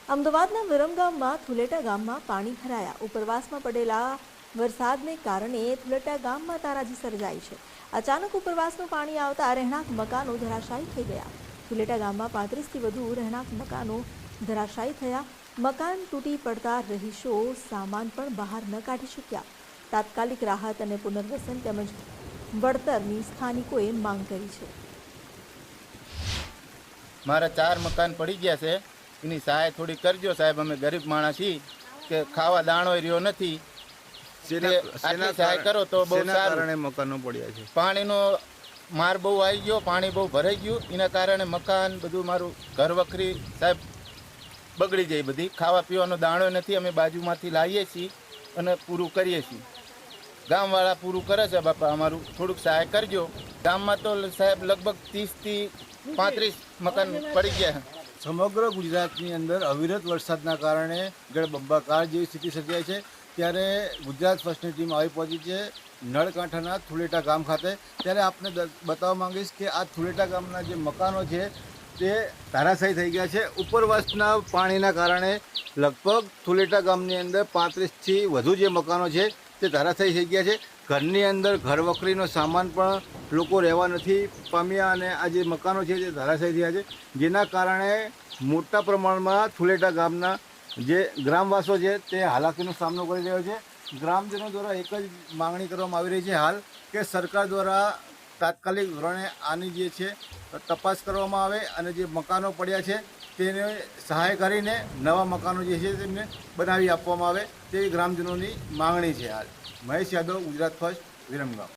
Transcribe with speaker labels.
Speaker 1: અમદાવાદના વિરમગામમાં થુલેટા ગામમાં પાણી ભરાયા. ઉપરવાસમાં પડેલા વરસાદને કારણે થુલેટા ગામમાં તારાજી સર્જાઈ છે. અચાનક ઉપરવાસનું પાણી આવતા રહેણાંક મકાનો ધરાશાયી થઈ ગયા. થુલેટા ગામમાં 35થી વધુ રહેણાંક મકાનો ધરાશાયી થયા. મકાન તૂટી પડતા રહીશો સામાન પણ બહાર ન કાઢી શક્યા. તાત્કાલિક રાહત અને પુનર્વસન તેમજ વળતરની સ્થાનિકોએ માંગ કરી છે.
Speaker 2: મારા 4 મકાન પડી ગયા છે, એની સહાય થોડી કરજો સાહેબ. અમે ગરીબ માણસ છીએ કે ખાવા દાણો રહ્યો નથી. આટલી સહાય કરો તો બહુ સારું.
Speaker 3: મકાનો પડ્યા છે,
Speaker 2: પાણીનો માર બહુ આવી ગયો, પાણી બહુ ભરાઈ ગયું. એના કારણે મકાન બધું મારું ઘર વખરી સાહેબ બગડી જાય. બધી ખાવા પીવાનો દાણો નથી. અમે બાજુમાંથી લાવીએ છીએ અને પૂરું કરીએ છીએ. ગામવાળા પૂરું કરે છે. બાપા અમારું થોડુંક સહાય કરજો. ગામમાં તો સાહેબ લગભગ 30થી 35 મકાન પડી ગયા.
Speaker 3: સમગ્ર ગુજરાતની અંદર અવિરત વરસાદના કારણે જળબંબાકાર જેવી સ્થિતિ સર્જાઈ છે. ત્યારે ગુજરાત ફર્સ્ટની ટીમ આવી પહોંચી છે નળકાંઠાના થુલેટા ગામ ખાતે. ત્યારે આપને બતાવવા માંગીશ કે આ થુલેટા ગામના જે મકાનો છે તે ધરાશાયી થઈ ગયા છે. ઉપરવાસના પાણીના કારણે લગભગ થુલેટા ગામની અંદર 35થી વધુ જે મકાનો છે તે ધરાશાયી થઈ ગયા છે. ઘરની અંદર ઘર વખરીનો સામાન પણ લોકો રહેવા નથી પામ્યા અને આ જે મકાનો છે તે ધરાશાયી થયા છે. જેના કારણે મોટા પ્રમાણમાં થુલેટા ગામના જે ગ્રામવાસો છે તે હાલાકીનો સામનો કરી રહ્યો છે. ગ્રામજનો દ્વારા એક જ માંગણી કરવામાં આવી રહી છે હાલ કે સરકાર દ્વારા તાત્કાલિક ધોરણે આની જે છે તપાસ કરવામાં આવે અને જે મકાનો પડ્યા છે તેને સહાય કરીને નવા મકાનો જે છે તેમને બનાવી આપવામાં આવે તેવી ગ્રામજનોની માંગણી છે. હાલ મહેશ યાદવ, ગુજરાત ફર્સ્ટ, વિરમગામ.